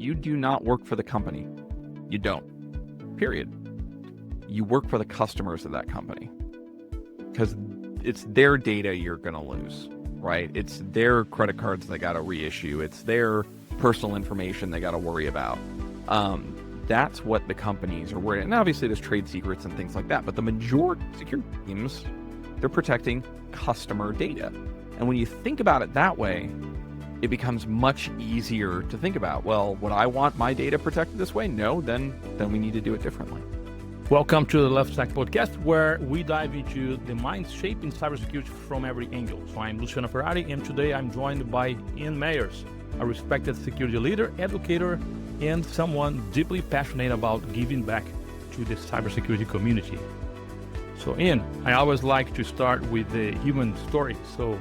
You do not work for the company. You don't. Period. You work for the customers of that company because it's their data you're going to lose, right? It's their credit cards they got to reissue. It's their personal information they got to worry about. That's what the companies are worried. And obviously there's trade secrets and things like that, but the majority of security teams, they're protecting customer data. And when you think about it that way, it becomes much easier to think about, well, would I want my data protected this way? No, then we need to do it differently. Welcome to the Lufsec Podcast, where we dive into the mind shaping cybersecurity from every angle. So I'm Luciano Ferrari, and today I'm joined by Ean Meyer, a respected security leader, educator, and someone deeply passionate about giving back to the cybersecurity community. So Ian, I always like to start with the human story. So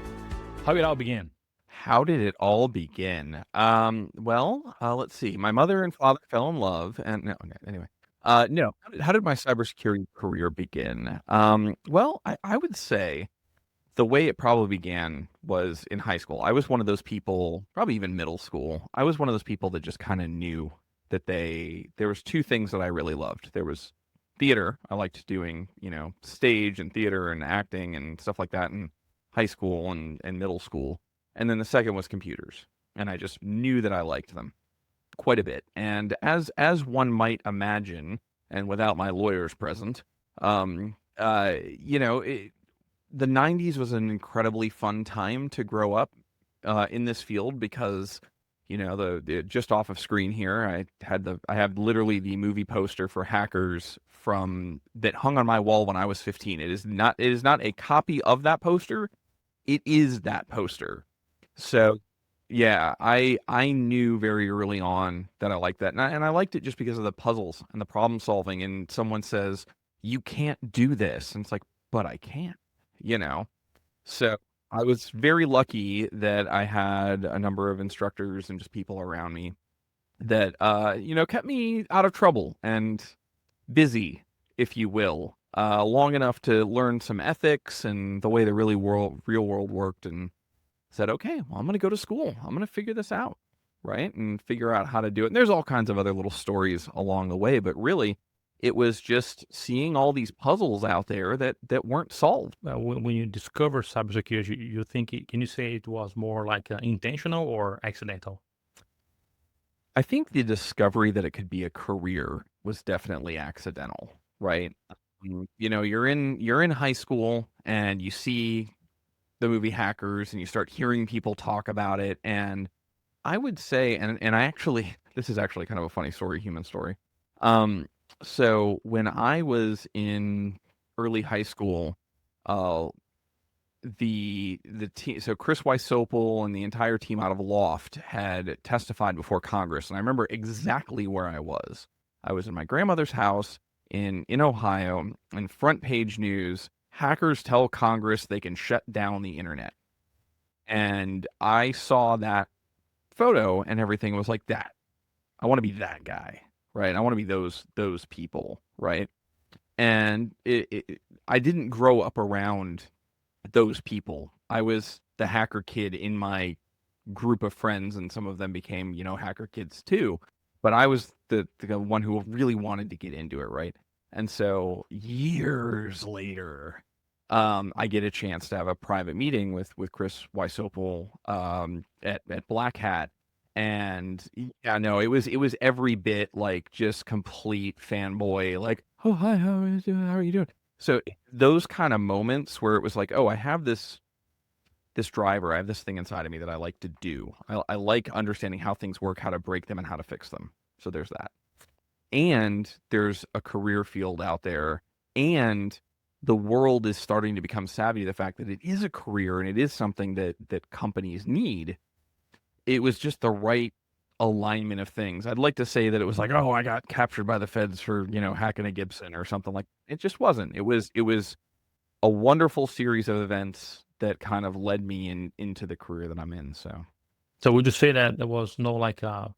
how it all began? How did it all begin? Let's see. My mother and father fell in love, and anyway. No. How did my cybersecurity career begin? I would say the way it probably began was in high school. I was one of those people, probably even middle school. I was one of those people that just kind of knew that there was two things that I really loved. There was theater. I liked doing, stage and theater and acting and stuff like that in high school and middle school. And then the second was computers. And I just knew that I liked them quite a bit. And as one might imagine, and without my lawyers present, the 90s was an incredibly fun time to grow up in this field because, the just off of screen here, I have literally the movie poster for Hackers that hung on my wall when I was 15. It is not a copy of that poster. It is that poster. So yeah, I knew very early on that I liked that. And I liked it just because of the puzzles and the problem solving. And someone says, you can't do this. And it's like, but I can, So I was very lucky that I had a number of instructors and just people around me that, kept me out of trouble and busy, if you will, long enough to learn some ethics and the way the real world worked, and said, okay, well, I'm going to go to school. I'm going to figure this out, right? And figure out how to do it. And there's all kinds of other little stories along the way, but really it was just seeing all these puzzles out there that weren't solved. When you discover cybersecurity, you think, can you say it was more like intentional or accidental? I think the discovery that it could be a career was definitely accidental, right? You're in high school and you see the movie Hackers and you start hearing people talk about it. And I would say, and I actually, this is actually kind of a funny story, human story. So when I was in early high school, the team, so Chris Wysopal and the entire team out of Loft had testified before Congress. And I remember exactly where I was. I was in my grandmother's house in Ohio, and front page news, hackers tell Congress they can shut down the internet. And I saw that photo and everything was like that. I want to be that guy, right? I want to be those people, right? And I didn't grow up around those people. I was the hacker kid in my group of friends, and some of them became, hacker kids too. But I was the one who really wanted to get into it, right? And so years later, I get a chance to have a private meeting with Chris Wysopal at Black Hat. And yeah, no, it was every bit like just complete fanboy, like, oh, hi, how are you doing? So those kind of moments where it was like, oh, I have this driver, I have this thing inside of me that I like to do. I like understanding how things work, how to break them, and how to fix them. So there's that. And there's a career field out there, and the world is starting to become savvy to the fact that it is a career and it is something that companies need. It was just the right alignment of things. I'd like to say that it was like, oh, I got captured by the feds for, hacking a Gibson or something like that. It just wasn't. It was a wonderful series of events that kind of led me into the career that I'm in. So would you say that there was no like a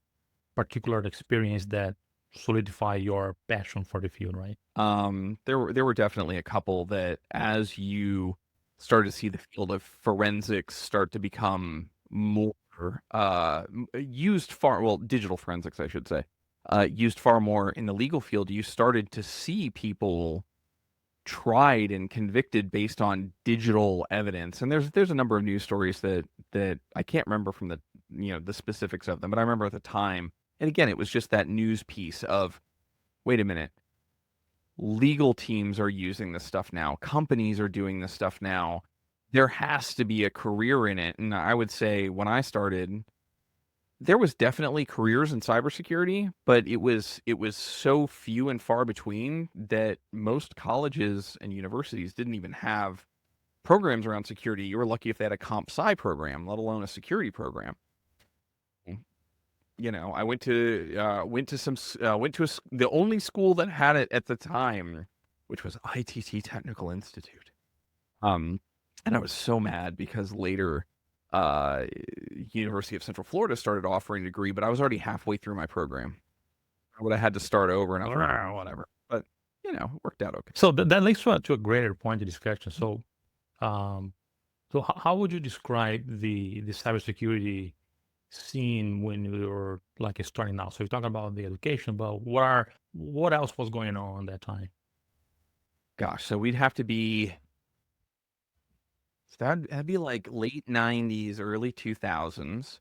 particular experience that solidify your passion for the field, right? There were definitely a couple that, as you start to see the field of forensics start to become more used far, well, digital forensics, I should say, used far more in the legal field, you started to see people tried and convicted based on digital evidence. And there's a number of news stories that I can't remember from the specifics of them, but I remember at the time. And again, it was just that news piece of, wait a minute, legal teams are using this stuff now. Companies are doing this stuff now. There has to be a career in it. And I would say when I started, there was definitely careers in cybersecurity, but it was so few and far between that most colleges and universities didn't even have programs around security. You were lucky if they had a comp sci program, let alone a security program. I went to the only school that had it at the time, which was ITT Technical Institute. And I was so mad because later, University of Central Florida started offering a degree, but I was already halfway through my program. I would have had to start over, and I was like, "Oh, whatever." But it worked out okay. So that leads to a greater point of discussion. So, how would you describe the cybersecurity scene when you were like starting out? So you're talking about the education, but what else was going on that time? Gosh, so we'd have to be. So that'd be like late 90s, early 2000s,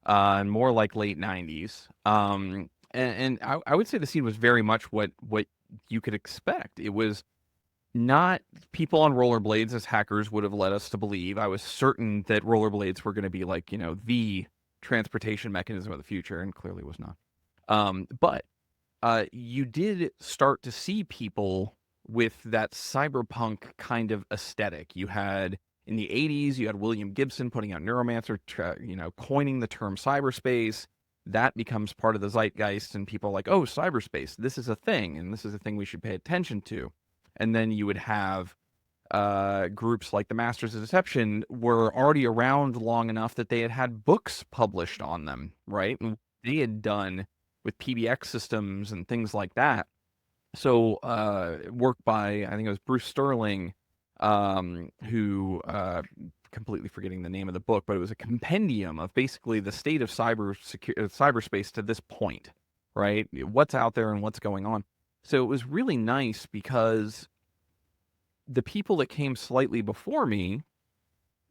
and more like late 90s. And I would say the scene was very much what you could expect. It was not people on rollerblades as hackers would have led us to believe. I was certain that rollerblades were going to be like, the transportation mechanism of the future, and clearly was not. But you did start to see people with that cyberpunk kind of aesthetic. You had in the 80s, you had William Gibson putting out Neuromancer, coining the term cyberspace. That becomes part of the zeitgeist, and people are like, oh, cyberspace, this is a thing, and this is a thing we should pay attention to. And then you would have groups like the Masters of Deception were already around long enough that they had books published on them, right? And they had done with PBX systems and things like that. So work by, I think it was Bruce Sterling, who completely forgetting the name of the book, but it was a compendium of basically the state of cyberspace to this point, right? What's out there and what's going on. So it was really nice because the people that came slightly before me,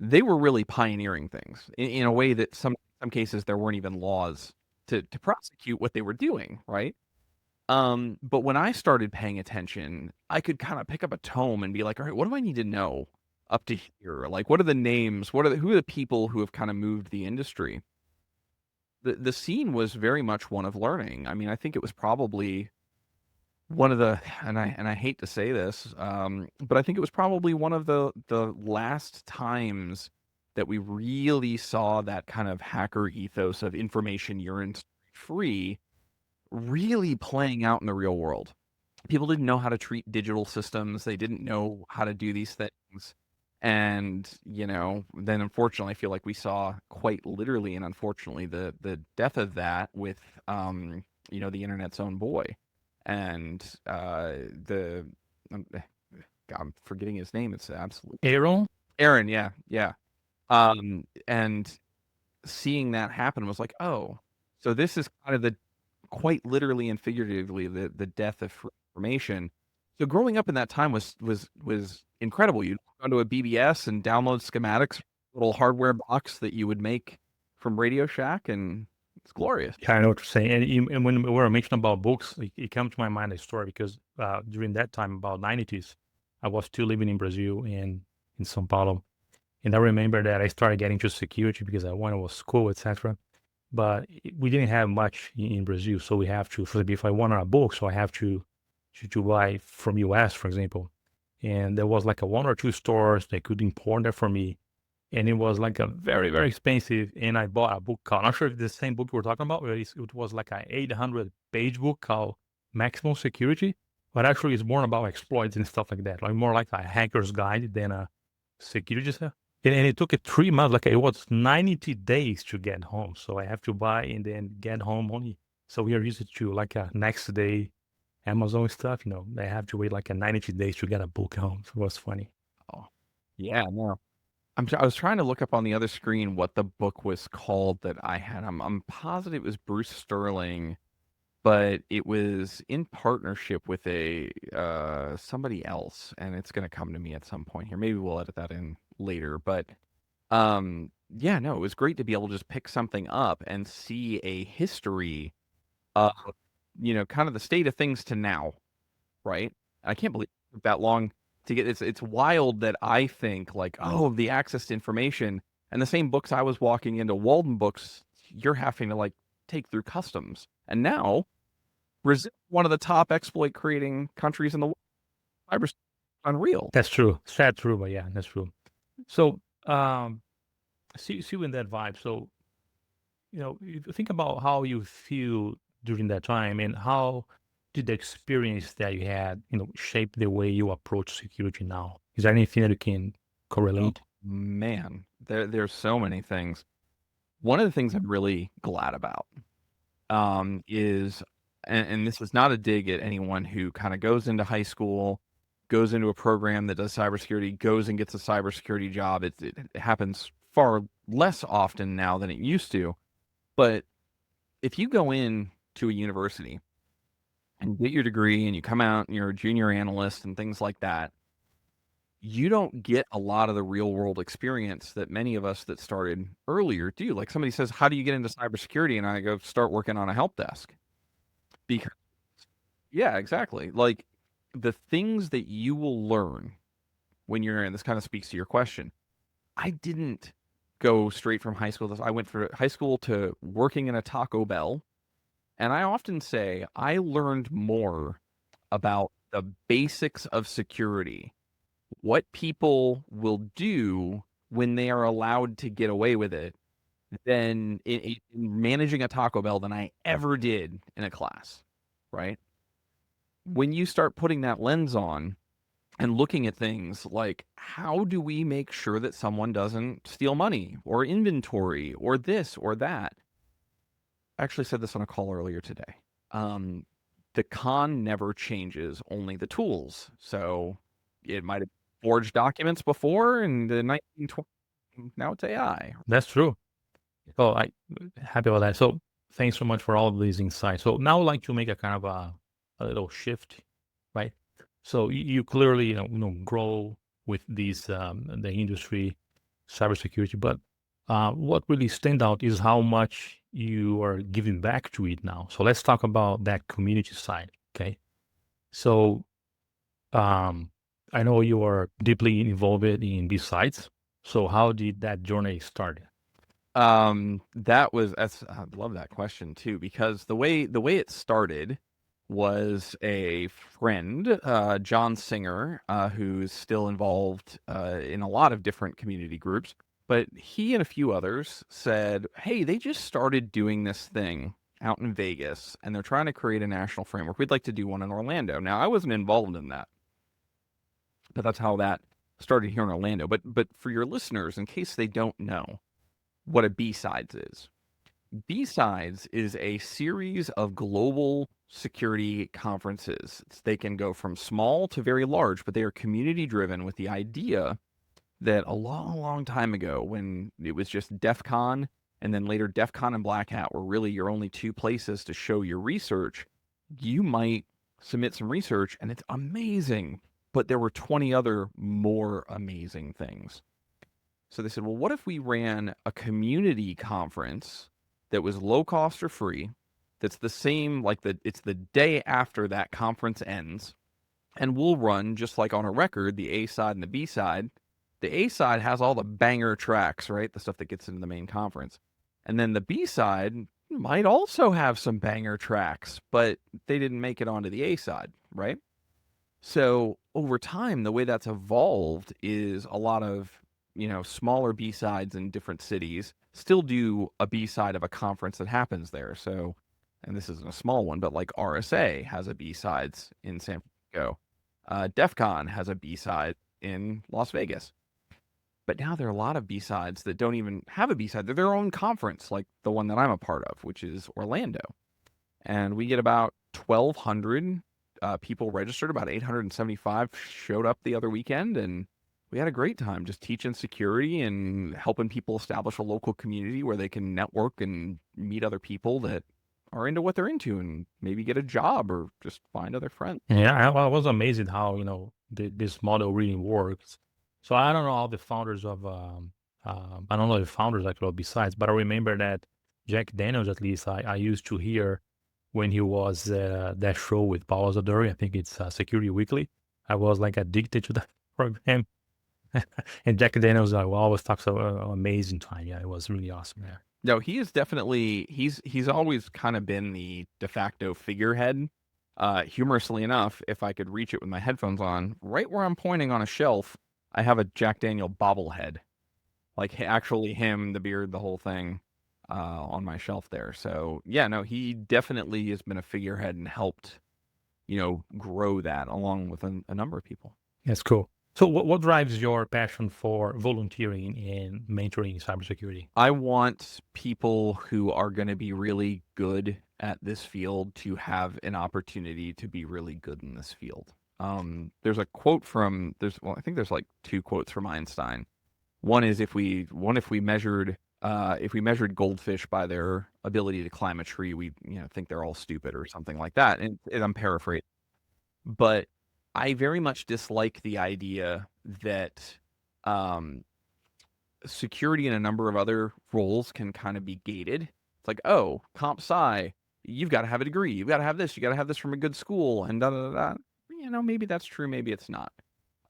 they were really pioneering things in a way that some cases there weren't even laws to prosecute what they were doing, right? But when I started paying attention, I could kind of pick up a tome and be like, all right, what do I need to know up to here? Like, what are the names? Who are the people who have kind of moved the industry? The scene was very much one of learning. I mean, I think it was probably one of the, and I hate to say this, but I think it was probably one of the last times that we really saw that kind of hacker ethos of information urine free really playing out in the real world. People didn't know how to treat digital systems. They didn't know how to do these things. And, then unfortunately, I feel like we saw quite literally and unfortunately the death of that with, the internet's own boy. And God, I'm forgetting his name. It's absolutely Aaron, yeah. And seeing that happen was like, oh, so this is kind of the quite literally and figuratively the death of information. So growing up in that time was incredible. You'd go to a BBS and download schematics, little hardware box that you would make from Radio Shack, and it's glorious. Yeah, I know what you're saying. And when we were mentioning about books, it came to my mind a story because during that time, about 90s, I was still living in Brazil and in São Paulo. And I remember that I started getting into security because I wanted to school, etc. But we didn't have much in Brazil, so we have to, for example, if I wanted a book, so I have to buy from US, for example. And there was like a 1 or 2 stores that could import that for me. And it was like a very, very expensive. And I bought a book called, I'm not sure if it's the same book we're talking about, but it was like an 800-page book called Maximum Security. But actually, it's more about exploits and stuff like that, like more like a hacker's guide than a security stuff. And it took 3 months, like it was 90 days to get home. So I have to buy and then get home only. So we are used to like a next day Amazon stuff, they have to wait like a 90 days to get a book home. So it was funny. Oh, yeah, no. I was trying to look up on the other screen what the book was called that I had. I'm positive it was Bruce Sterling, but it was in partnership with a somebody else, and it's gonna come to me at some point here. Maybe we'll edit that in later, but yeah, no, it was great to be able to just pick something up and see a history of, kind of the state of things to now, right? I can't believe it took that long to get it's wild that I think like, oh, the access to information and the same books I was walking into Walden Books, you're having to like take through customs. And now Brazil, one of the top exploit creating countries in the world, cyber unreal. That's true. Sad true, but yeah, that's true. So, see you in that vibe. So, you think about how you feel during that time and how did the experience that you had, shape the way you approach security now? Is there anything that you can correlate? Man, there's so many things. One of the things I'm really glad about is, and this is not a dig at anyone who kind of goes into high school, goes into a program that does cybersecurity, goes and gets a cybersecurity job. It happens far less often now than it used to. But if you go in to a university and get your degree and you come out and you're a junior analyst and things like that, you don't get a lot of the real world experience that many of us that started earlier do. Like somebody says, how do you get into cybersecurity? And I go, start working on a help desk. Because, yeah, exactly. Like the things that you will learn when you're in, this kind of speaks to your question. I didn't go straight from high school. I went from high school to working in a Taco Bell. And I often say I learned more about the basics of security, what people will do when they are allowed to get away with it, than in managing a Taco Bell than I ever did in a class, right? When you start putting that lens on and looking at things like how do we make sure that someone doesn't steal money or inventory or this or that? I actually said this on a call earlier today. The con never changes, only the tools. So it might have forged documents before in the 1920s. Now it's AI. That's true. Oh, I happy about that. So thanks so much for all of these insights. So now I'd like to make a kind of a little shift, right? So you clearly, grow with these the industry, cybersecurity, but what really stand out is how much you are giving back to it now. So let's talk about that community side, okay? So I know you are deeply involved in these sites. So how did that journey start? I love that question too, because the way it started was a friend, John Singer, who's still involved in a lot of different community groups, but he and a few others said, hey, they just started doing this thing out in Vegas and they're trying to create a national framework. We'd like to do one in Orlando. Now, I wasn't involved in that, but that's how that started here in Orlando. But for your listeners, in case they don't know what a B-Sides is. B-Sides is a series of global security conferences. They can go from small to very large, but they are community driven with the idea that a long, long time ago when it was just DEF CON and then later DEF CON and Black Hat were really your only two places to show your research, you might submit some research and it's amazing, but there were 20 other more amazing things. So they said, well, what if we ran a community conference that was low cost or free, that's the same, it's the day after that conference ends, and we'll run, just like on a record, the A side and the B side. The A side has all the banger tracks, right? The stuff that gets into the main conference. And then the B side might also have some banger tracks, but they didn't make it onto the A side, right? So over time, the way that's evolved is a lot of smaller B-sides in different cities still do a B-side of a conference that happens there. So, and this isn't a small one, but like RSA has a B-sides in San Francisco. DEF CON has a B-side in Las Vegas. But now there are a lot of B-sides that don't even have a B-side. They're their own conference, like the one that I'm a part of, which is Orlando. And we get about 1,200 people registered. About 875 showed up the other weekend, and we had a great time just teaching security and helping people establish a local community where they can network and meet other people that are into what they're into and maybe get a job or just find other friends. Yeah, I was amazed how, this model really works. So I don't know all the founders of, I don't know the founders actually besides, but I remember that Jack Daniels, at least I used to hear when he was that show with Paul Zadori. I think it's Security Weekly. I was like addicted to that program. And Jack Daniels, I always talk so amazing time. Yeah, it was really awesome. Yeah. No, he is definitely he's always kind of been the de facto figurehead. Humorously enough, if I could reach it with my headphones on, right where I'm pointing on a shelf, I have a Jack Daniel bobblehead. Like actually him, the beard, the whole thing, on my shelf there. So yeah, no, he definitely has been a figurehead and helped, grow that along with a number of people. That's cool. So what drives your passion for volunteering and mentoring in cybersecurity? I want people who are going to be really good at this field to have an opportunity to be really good in this field. There's a quote I think there's like two quotes from Einstein. One is if we measured goldfish by their ability to climb a tree, we think they're all stupid or something like that. And I'm paraphrasing, but I very much dislike the idea that security and a number of other roles can kind of be gated. It's like, oh, comp sci, you've got to have a degree, you've got to have this, you got to have this from a good school, and da da da. Maybe that's true, maybe it's not.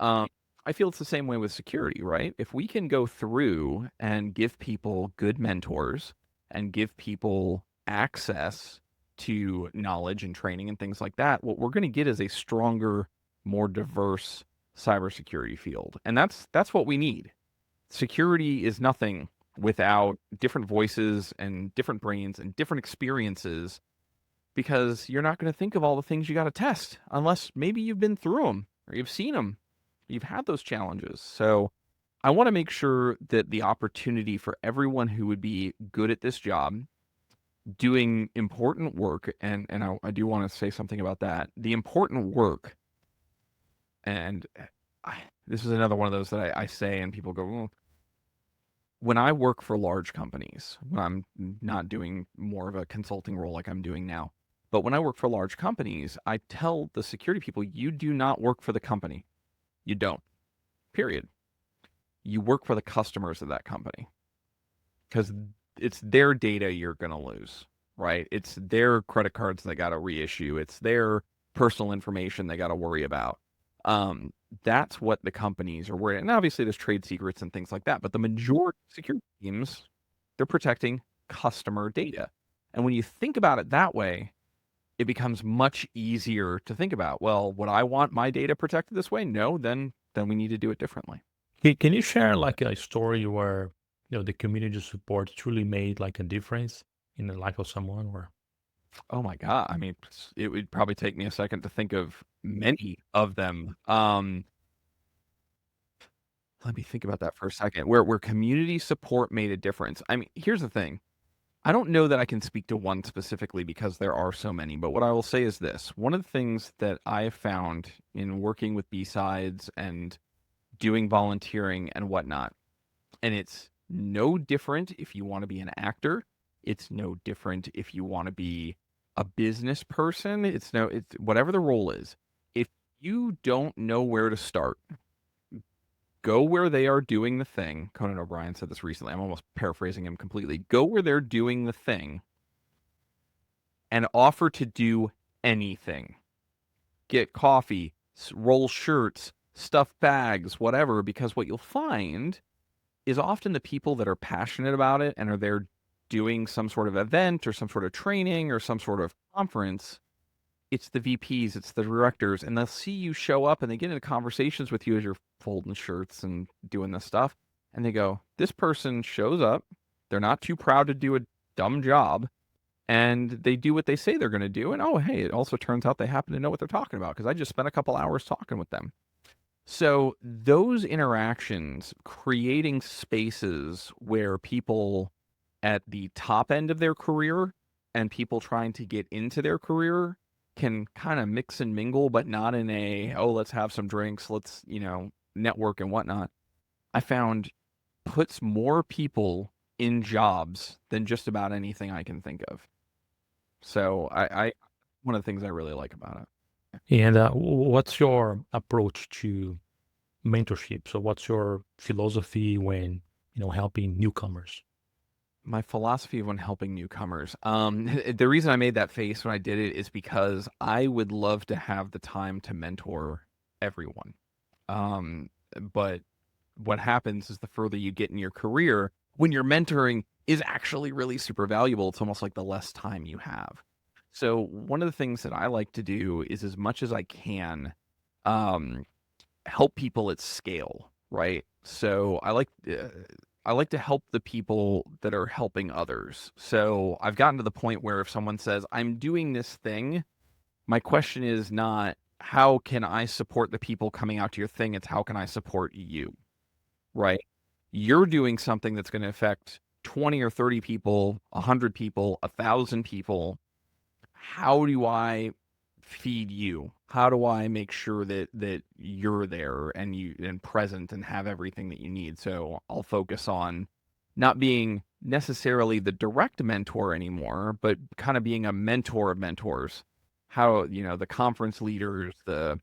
I feel it's the same way with security, right? If we can go through and give people good mentors and give people access to knowledge and training and things like that, what we're going to get is a stronger, more diverse cybersecurity field. And that's what we need. Security is nothing without different voices and different brains and different experiences, because you're not going to think of all the things you got to test unless maybe you've been through them or you've seen them. You've had those challenges. So I want to make sure that the opportunity for everyone who would be good at this job, doing important work, and I do want to say something about that. The important work, and this is another one of those that I say and people go, well, when I work for large companies, when I'm not doing more of a consulting role like I'm doing now, but when I work for large companies, I tell the security people, you do not work for the company. You don't. Period. You work for the customers of that company, because it's their data you're going to lose, right? It's their credit cards they got to reissue. It's their personal information they got to worry about. That's what the companies are worried. And obviously there's trade secrets and things like that, but the majority of security teams, they're protecting customer data. And when you think about it that way, it becomes much easier to think about, well, would I want my data protected this way? No, then we need to do it differently. Can you share like a story where, the community support truly made like a difference in the life of someone? Or Oh my God. I mean, it would probably take me a second to think of many of them. Let me think about that for a second. Where community support made a difference. I mean, here's the thing. I don't know that I can speak to one specifically because there are so many, but what I will say is this. One of the things that I have found in working with B-Sides and doing volunteering and whatnot, and it's no different if you want to be an actor. It's no different if you want to be a business person. It's whatever the role is. If you don't know where to start, go where they are doing the thing. Conan O'Brien said this recently. I'm almost paraphrasing him completely. Go where they're doing the thing and offer to do anything. Get coffee, roll shirts, stuff bags, whatever, because what you'll find is often the people that are passionate about it and are there doing some sort of event or some sort of training or some sort of conference, it's the VPs, it's the directors, and they'll see you show up and they get into conversations with you as you're folding shirts and doing this stuff. And they go, this person shows up. They're not too proud to do a dumb job. And they do what they say they're going to do. And oh, hey, it also turns out they happen to know what they're talking about because I just spent a couple hours talking with them. So those interactions, creating spaces where people at the top end of their career and people trying to get into their career can kind of mix and mingle, but not in a, oh, let's have some drinks, let's, network and whatnot, I found puts more people in jobs than just about anything I can think of. So I one of the things I really like about it. And what's your approach to mentorship? So what's your philosophy when, helping newcomers? My philosophy when helping newcomers. The reason I made that face when I did it is because I would love to have the time to mentor everyone. But what happens is the further you get in your career, when you're mentoring is actually really super valuable. It's almost like the less time you have. So one of the things that I like to do is, as much as I can, um, help people at scale, right? So I like to help the people that are helping others. So I've gotten to the point where if someone says, I'm doing this thing, my question is not, how can I support the people coming out to your thing? It's how can I support you, right? You're doing something that's going to affect 20 or 30 people, 100 people, 1,000 people. How do I feed you? How do I make sure that you're there and present and have everything that you need? So I'll focus on not being necessarily the direct mentor anymore, but kind of being a mentor of mentors. How, the conference leaders, the,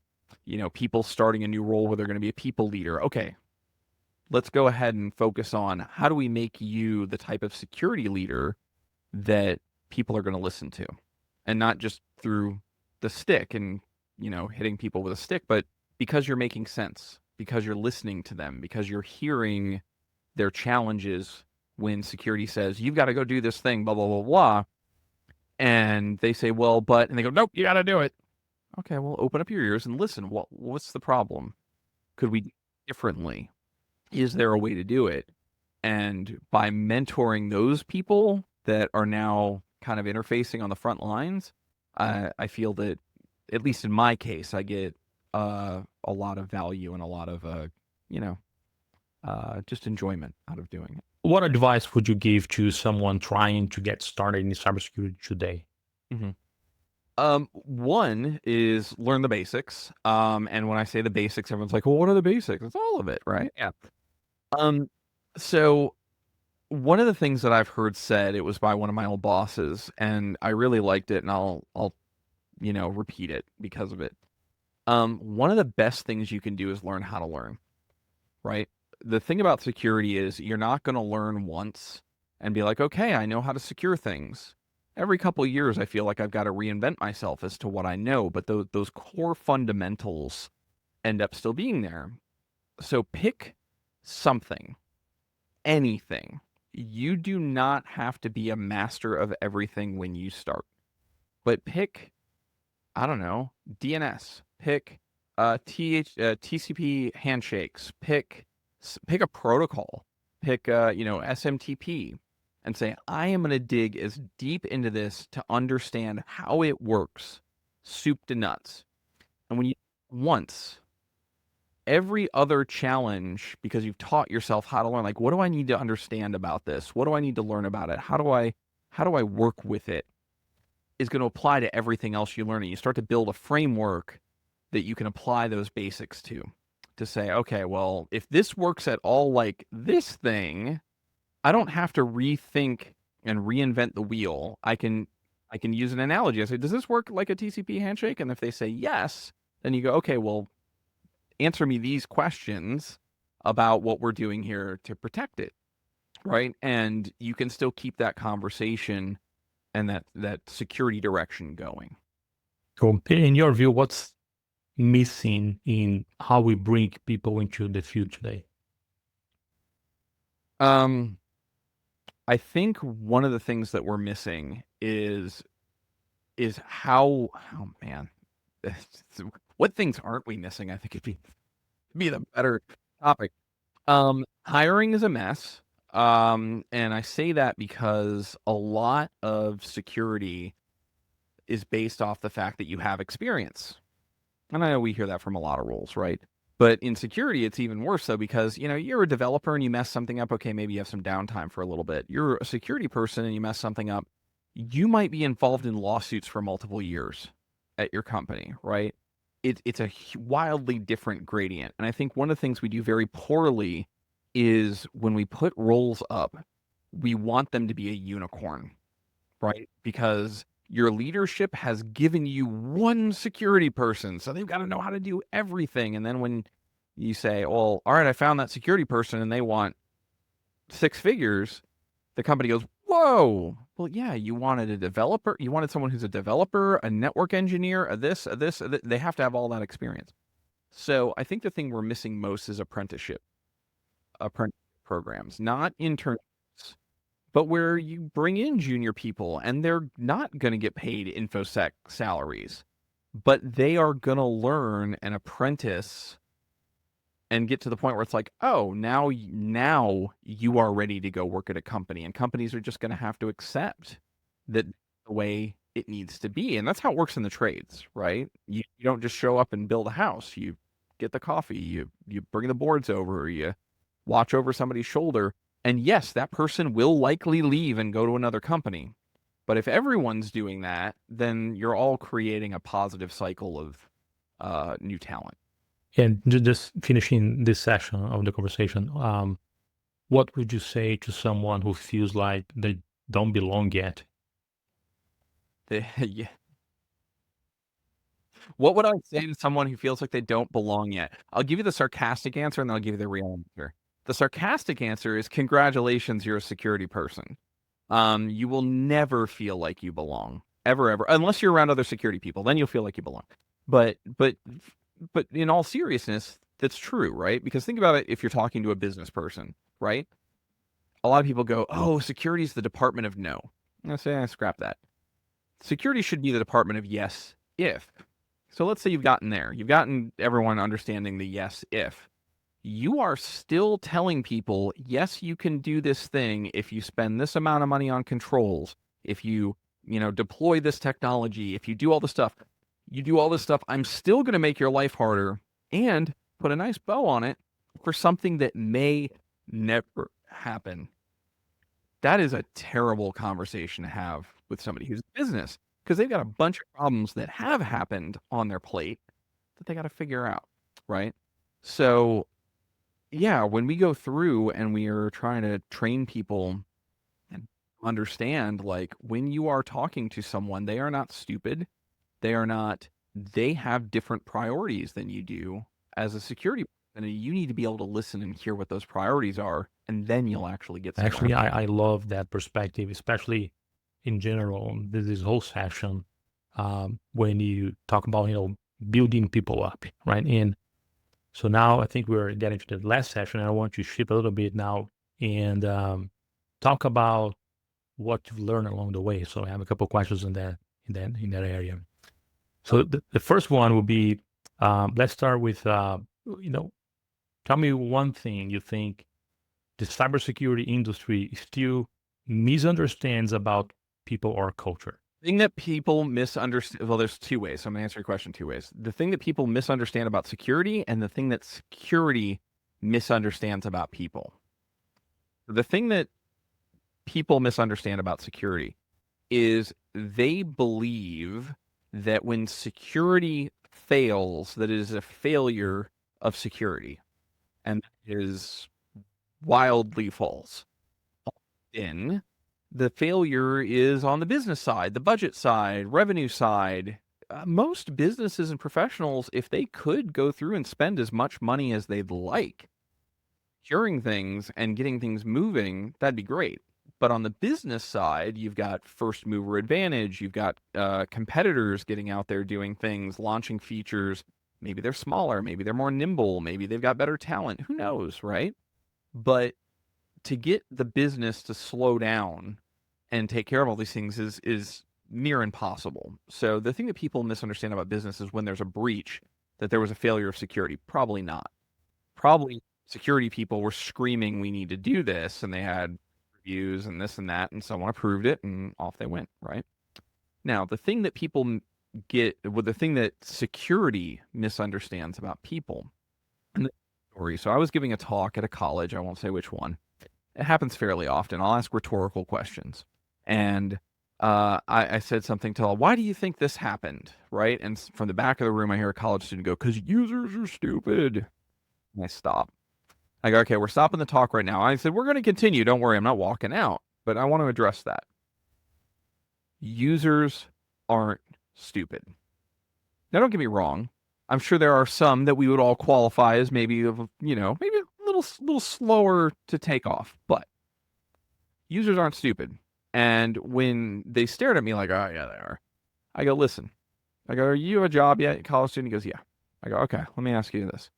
people starting a new role where they're going to be a people leader. Okay, let's go ahead and focus on how do we make you the type of security leader that people are going to listen to, and not just through the stick and, hitting people with a stick, but because you're making sense, because you're listening to them, because you're hearing their challenges when security says, you've got to go do this thing, blah, blah, blah, blah. And they say, well, and they go, nope, you got to do it. Okay, well, open up your ears and listen. What's the problem? Could we do it differently? Is there a way to do it? And by mentoring those people that are now kind of interfacing on the front lines, I feel that, at least in my case, I get a lot of value and a lot of, just enjoyment out of doing it. What advice would you give to someone trying to get started in cybersecurity today? One is learn the basics. And when I say the basics, everyone's like, well, what are the basics? It's all of it, right? Yeah. So one of the things that I've heard said, it was by one of my old bosses, and I really liked it, and I'll repeat it because of it. One of the best things you can do is learn how to learn, right? The thing about security is you're not going to learn once and be like, okay, I know how to secure things. Every couple of years, I feel like I've got to reinvent myself as to what I know, but those core fundamentals end up still being there. So pick something, anything. You do not have to be a master of everything when you start, but pick, I don't know, DNS, pick TCP handshakes, pick a protocol, pick SMTP, and say, I am going to dig as deep into this to understand how it works, soup to nuts. And when you once, every other challenge, because you've taught yourself how to learn, like, what do I need to understand about this? What do I need to learn about it? How do I work with it? Is going to apply to everything else you learn. And you start to build a framework that you can apply those basics to say, okay, well, if this works at all like this thing, I don't have to rethink and reinvent the wheel. I can use an analogy. I say, does this work like a TCP handshake? And if they say yes, then you go, okay, well, answer me these questions about what we're doing here to protect it, right? And you can still keep that conversation and that security direction going. So in your view, what's missing in how we bring people into the field today? I think one of the things that we're missing is how, oh man, what things aren't we missing? I think it'd be the better topic. Hiring is a mess. And I say that because a lot of security is based off the fact that you have experience. And I know we hear that from a lot of roles, right? But in security, it's even worse though, because, you're a developer and you mess something up. Okay, maybe you have some downtime for a little bit. You're a security person and you mess something up. You might be involved in lawsuits for multiple years at your company, right? it's a wildly different gradient. And I think one of the things we do very poorly is when we put roles up, we want them to be a unicorn, right? Because your leadership has given you one security person, so they've got to know how to do everything. And then when you say, well, all right, I found that security person and they want 6 figures, the company goes, whoa, well, yeah, you wanted a developer, you wanted someone who's a developer, a network engineer, a this, a this, they have to have all that experience. So I think the thing we're missing most is apprenticeship programs, not internships, but where you bring in junior people and they're not going to get paid InfoSec salaries, but they are going to learn and apprentice and get to the point where it's like, oh, now you are ready to go work at a company, and companies are just going to have to accept that the way it needs to be. And that's how it works in the trades, right? You don't just show up and build a house. You get the coffee, you bring the boards over, you watch over somebody's shoulder. And yes, that person will likely leave and go to another company. But if everyone's doing that, then you're all creating a positive cycle of new talent. And just finishing this session of the conversation, what would you say to someone who feels like they don't belong yet? Yeah. What would I say to someone who feels like they don't belong yet? I'll give you the sarcastic answer and then I'll give you the real answer. The sarcastic answer is congratulations, you're a security person. You will never feel like you belong. Ever, unless you're around other security people, then you'll feel like you belong. But in all seriousness, that's true, right? Because think about it if you're talking to a business person, right? A lot of people go, oh, security is the department of no. I say, scrap that. Security should be the department of yes, if. So let's say you've gotten there. You've gotten everyone understanding the yes, if. You are still telling people, yes, you can do this thing if you spend this amount of money on controls, if you deploy this technology, if you do all this stuff. You do all this stuff, I'm still going to make your life harder and put a nice bow on it for something that may never happen. That is a terrible conversation to have with somebody who's in business, because they've got a bunch of problems that have happened on their plate that they got to figure out, right? So, yeah, when we go through and we are trying to train people and understand, like, when you are talking to someone, they are not stupid. They have different priorities than you do as a security person, and you need to be able to listen and hear what those priorities are, and then you'll actually get somewhere. Actually, I love that perspective, especially in general, this whole session, when you talk about, building people up, right? And so now I think we're getting to the last session, and I want you to shift a little bit now and talk about what you've learned along the way. So I have a couple of questions in that area. So the first one will be, let's start with, tell me one thing you think the cybersecurity industry still misunderstands about people or culture. The thing that people misunderstand, well, there's 2 ways. So I'm going to answer your question 2 ways. The thing that people misunderstand about security and the thing that security misunderstands about people. The thing that people misunderstand about security is they believe that when security fails, that it is a failure of security, and that is wildly false. Often, the failure is on the business side, the budget side, revenue side. Most businesses and professionals, if they could go through and spend as much money as they'd like, curing things and getting things moving, that'd be great. But on the business side, you've got first mover advantage. You've got competitors getting out there doing things, launching features. Maybe they're smaller. Maybe they're more nimble. Maybe they've got better talent. Who knows, right? But to get the business to slow down and take care of all these things is near impossible. So the thing that people misunderstand about business is when there's a breach, that there was a failure of security. Probably not. Probably security people were screaming, we need to do this, and they had reviews and this and that, and someone approved it, and off they went, right? Now, the thing that people the thing that security misunderstands about people, and the story. So I was giving a talk at a college, I won't say which one. It happens fairly often. I'll ask rhetorical questions. And I said something to, why do you think this happened? Right. And from the back of the room, I hear a college student go, because users are stupid. And I stop. I go, okay, we're stopping the talk right now. I said, we're going to continue. Don't worry. I'm not walking out, but I want to address that. Users aren't stupid. Now, don't get me wrong. I'm sure there are some that we would all qualify as maybe, maybe a little slower to take off, but users aren't stupid. And when they stared at me like, oh, yeah, they are, I go, listen. I go, are you a job yet? College student? He goes, yeah. I go, okay, let me ask you this.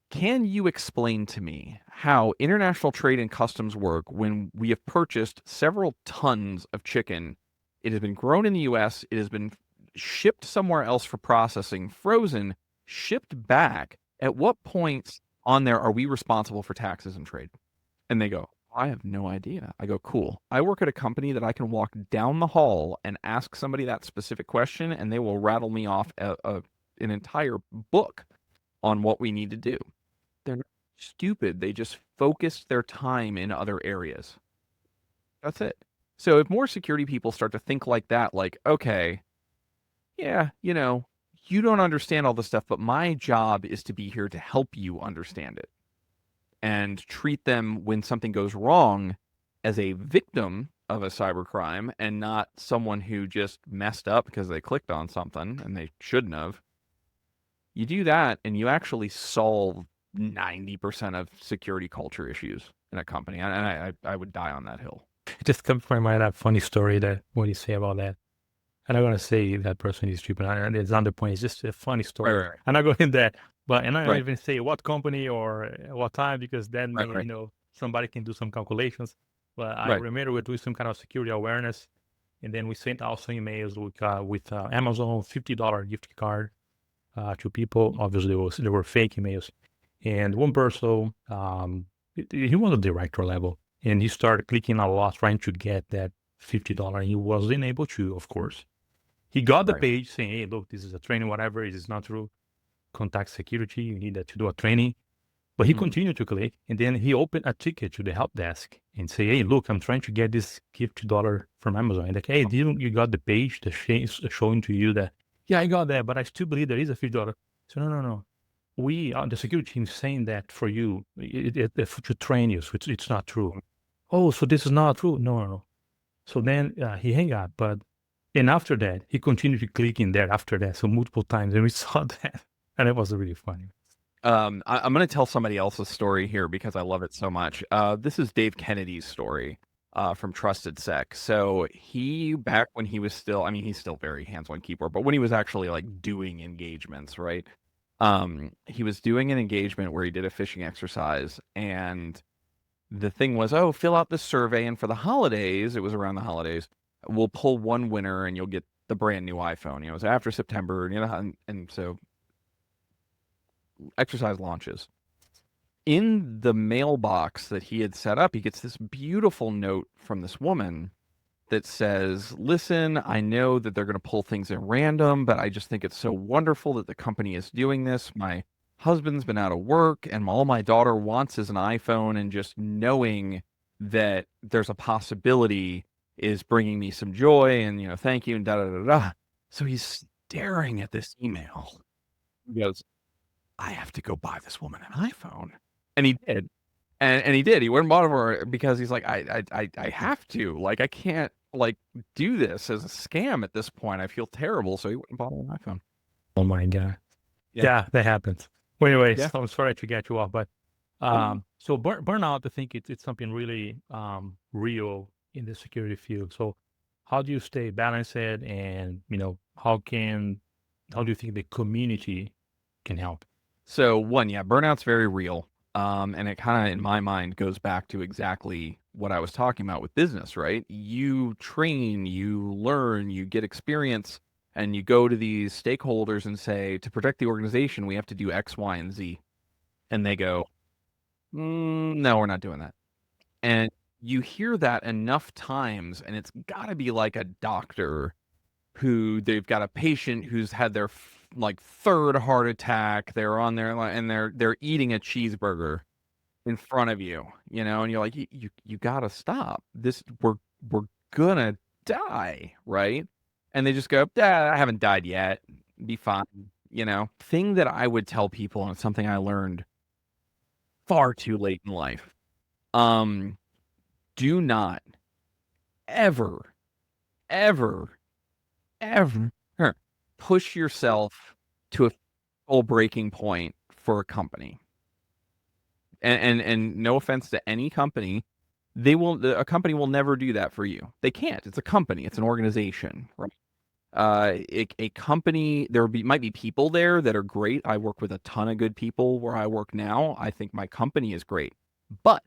Can you explain to me how international trade and customs work when we have purchased several tons of chicken? It has been grown in the U.S., it has been shipped somewhere else for processing, frozen, shipped back. At what points on there are we responsible for taxes and trade? And they go, I have no idea. I go, cool. I work at a company that I can walk down the hall and ask somebody that specific question, and they will rattle me off an entire book on what we need to do. They're not stupid. They just focused their time in other areas. That's it. So if more security people start to think like that, like, okay, yeah, you don't understand all this stuff, but my job is to be here to help you understand it, and treat them when something goes wrong as a victim of a cybercrime and not someone who just messed up because they clicked on something and they shouldn't have. You do that and you actually solve 90% of security culture issues in a company. And I would die on that hill. It just comes to my mind that funny story that what you say about that. I'm not going to say that person is stupid. And it's on the point. It's just a funny story. Right. I'm not going in there. But and I don't Right. even say what company or what time, because then Right. somebody can do some calculations. But I Right. remember we doing some kind of security awareness, and then we sent also emails with Amazon $50 gift card to people. Obviously, they were fake emails, and one person he was a director level, and he started clicking a lot trying to get that $50. He wasn't able to, of course. He got the Right. page saying, "Hey, look, this is a training, whatever. It is not true. Contact security. You need to do a training." But he continued to click, and then he opened a ticket to the help desk and say, "Hey, look, I'm trying to get this $50 from Amazon." And like, "Hey, didn't you got the page that showing to you that?" "Yeah, I got that, but I still believe there is a $50." So no. We the security team saying that for you to train you, so it's not true. Oh, so this is not true? No. So then he hung up, and after that, he continued to click in there after that, so multiple times, and we saw that, and it was really funny. I'm going to tell somebody else's story here because I love it so much. This is Dave Kennedy's story from Trusted Sec. So back when he was still, he's still very hands-on keyboard, but when he was actually like doing engagements, right? He was doing an engagement where he did a phishing exercise, and the thing was, oh, fill out this survey, and for the holidays, it was around the holidays, we'll pull one winner and you'll get the brand new iPhone. It was after September, and so exercise launches. In the mailbox that he had set up, he gets this beautiful note from this woman that says, listen, I know that they're going to pull things at random, but I just think it's so wonderful that the company is doing this. My husband's been out of work, and all my daughter wants is an iPhone, and just knowing that there's a possibility is bringing me some joy, and, thank you, and da-da-da-da. So he's staring at this email. He goes, I have to go buy this woman an iPhone. And he did. And he did. He went and bought it for her because he's like, I have to. Like, I can't, do this as a scam at this point. I feel terrible. So he went and bought an iPhone. Oh, my God. Yeah. Yeah, that happens. Well, anyways, Yeah. I'm sorry to get you off, but so burnout, I think it's something really real in the security field. So how do you stay balanced, and, how do you think the community can help? So burnout's very real. And it kind of, in my mind, goes back to exactly what I was talking about with business, right? You train, you learn, you get experience, and you go to these stakeholders and say, to protect the organization, we have to do X, Y, and Z. And they go, no, we're not doing that. And you hear that enough times, and it's got to be like a doctor who they've got a patient who's had their third heart attack. They're on there and they're eating a cheeseburger in front of you, and you're like, you gotta stop this. We're gonna die, right? And they just go, I haven't died yet. Be fine. Thing that I would tell people, and it's something I learned far too late in life. Do not ever, ever, ever push yourself to a full breaking point for a company. And no offense to any company, a company will never do that for you. They can't. It's a company. It's an organization, right? A company, might be people there that are great. I work with a ton of good people where I work now. I think my company is great, but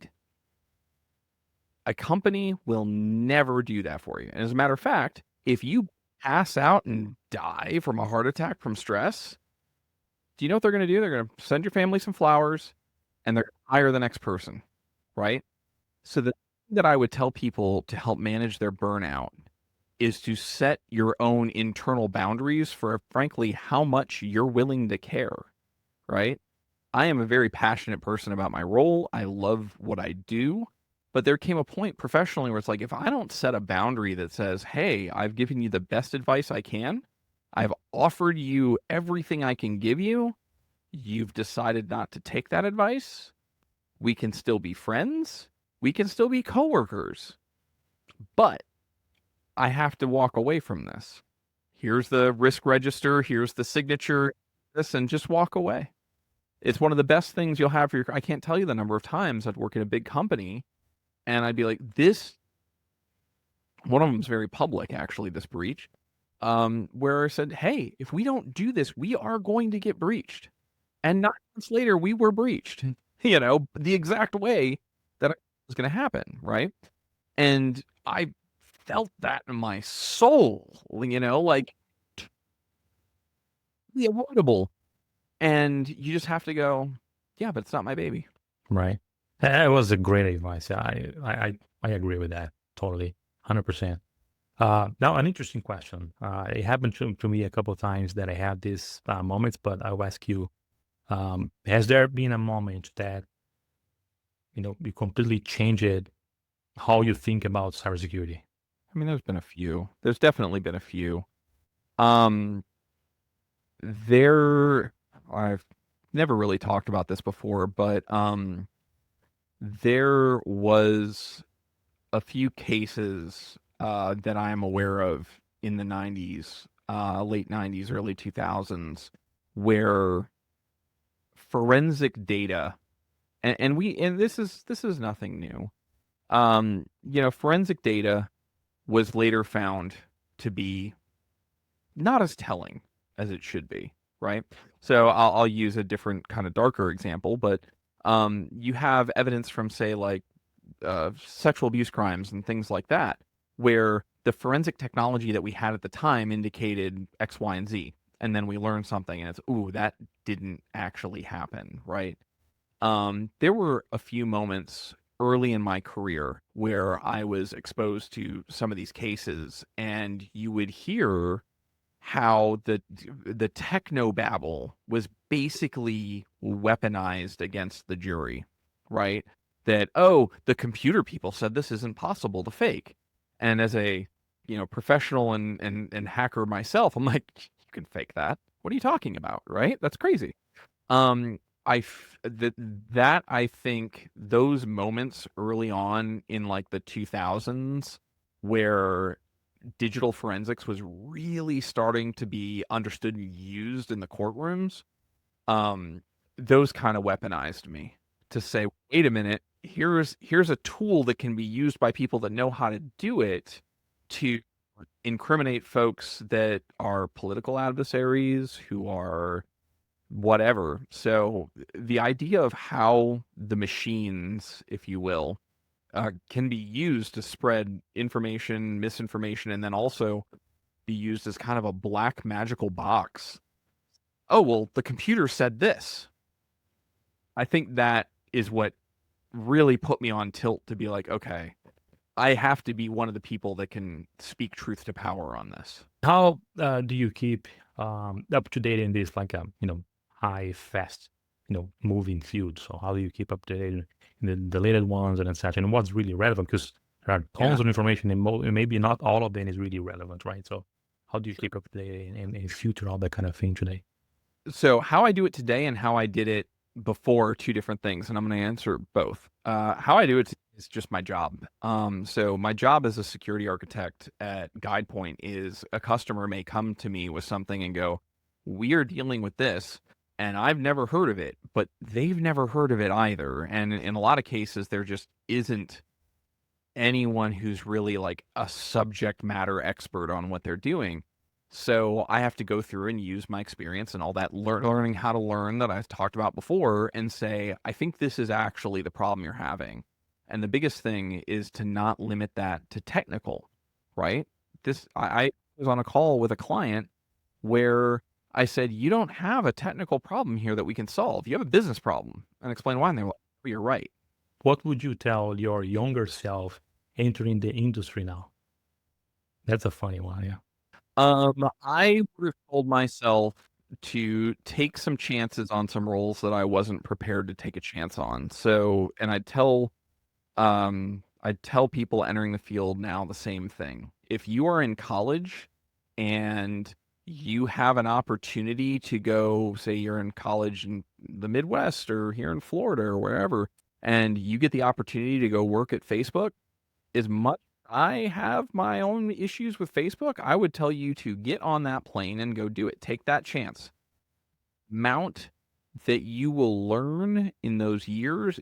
a company will never do that for you. And as a matter of fact, if you pass out and die from a heart attack from stress, do you know what they're going to do? They're going to send your family some flowers and they're going to hire the next person, right? So the thing that I would tell people to help manage their burnout is to set your own internal boundaries for, frankly, how much you're willing to care, right? I am a very passionate person about my role. I love what I do. But there came a point professionally where it's like, if I don't set a boundary that says, hey, I've given you the best advice I can, I've offered you everything I can give you, you've decided not to take that advice, we can still be friends, we can still be coworkers, but I have to walk away from this. Here's the risk register, here's the signature, and just walk away. It's one of the best things you'll have I can't tell you the number of times I'd work in a big company and I'd be like, one of them is very public, actually, this breach, where I said, hey, if we don't do this, we are going to get breached. And 9 months later, we were breached, the exact way that it was going to happen, right? And I felt that in my soul, like the avoidable. And you just have to go, yeah, but it's not my baby. Right. That was a great advice. I agree with that totally, 100%. Now, an interesting question. It happened to me a couple of times that I had these moments, but I'll ask you, has there been a moment that, you completely changed how you think about cybersecurity? I mean, there's been a few. There's definitely been a few. I've never really talked about this before, but there was a few cases that I am aware of in the 90s, late 90s, early 2000s, where forensic data, and this is nothing new. Forensic data was later found to be not as telling as it should be, right? So I'll use a different kind of darker example, but you have evidence from, say, like sexual abuse crimes and things like that, where the forensic technology that we had at the time indicated X, Y, and Z. And then we learned something and it's, ooh, that didn't actually happen, right? There were a few moments early in my career where I was exposed to some of these cases, and you would hear how the technobabble was basically weaponized against the jury, right? That, oh, the computer people said this isn't possible to fake. And as a, professional and hacker myself, I'm like, you can fake that. What are you talking about, right? That's crazy. I think those moments early on in like the 2000s where digital forensics was really starting to be understood and used in the courtrooms, those kind of weaponized me to say, wait a minute, here's a tool that can be used by people that know how to do it to incriminate folks that are political adversaries, who are whatever. So the idea of how the machines, if you will, can be used to spread information, misinformation, and then also be used as kind of a black magical box. Oh, well, the computer said this. I think that is what really put me on tilt to be like, okay, I have to be one of the people that can speak truth to power on this. How do you keep up to date in this, like, high, fast, moving field? So how do you keep up to date in the latest ones and such? And what's really relevant? Because There are tons of information, and maybe not all of them is really relevant, right? So how do you keep up to date and future all that kind of thing today? So how I do it today and how I did it before are two different things, and I'm going to answer both. How I do it is just my job. So my job as a security architect at GuidePoint is a customer may come to me with something and go, "We are dealing with this, and I've never heard of it," but they've never heard of it either. And in a lot of cases, there just isn't anyone who's really like a subject matter expert on what they're doing. So I have to go through and use my experience and all that learning how to learn that I've talked about before and say, I think this is actually the problem you're having. And the biggest thing is to not limit that to technical, right? I was on a call with a client where I said, you don't have a technical problem here that we can solve. You have a business problem, and explain why. And they're like, oh, you're right. What would you tell your younger self entering the industry now? That's a funny one, yeah. I would have told myself to take some chances on some roles that I wasn't prepared to take a chance on. So, and I'd tell people entering the field now the same thing. If you are in college and you have an opportunity to go, say you're in college in the Midwest or here in Florida or wherever, and you get the opportunity to go work at Facebook, as much I have my own issues with Facebook, I would tell you to get on that plane and go do it. Take that chance. Mount that you will learn in those years.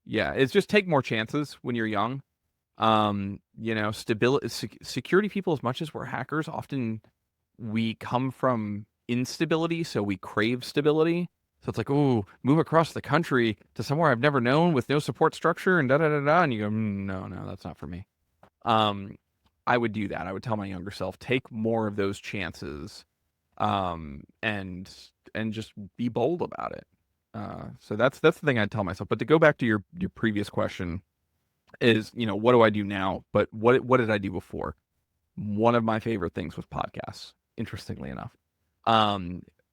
Yeah, it's just take more chances when you're young. Stability, security people, as much as we're hackers, often we come from instability, so we crave stability. So it's like, oh, move across the country to somewhere I've never known with no support structure and da-da-da-da. And you go, no, that's not for me. I would do that. I would tell my younger self, take more of those chances, and just be bold about it. So that's the thing I'd tell myself. But to go back to your previous question is, what do I do now? But what did I do before? One of my favorite things was podcasts, interestingly enough.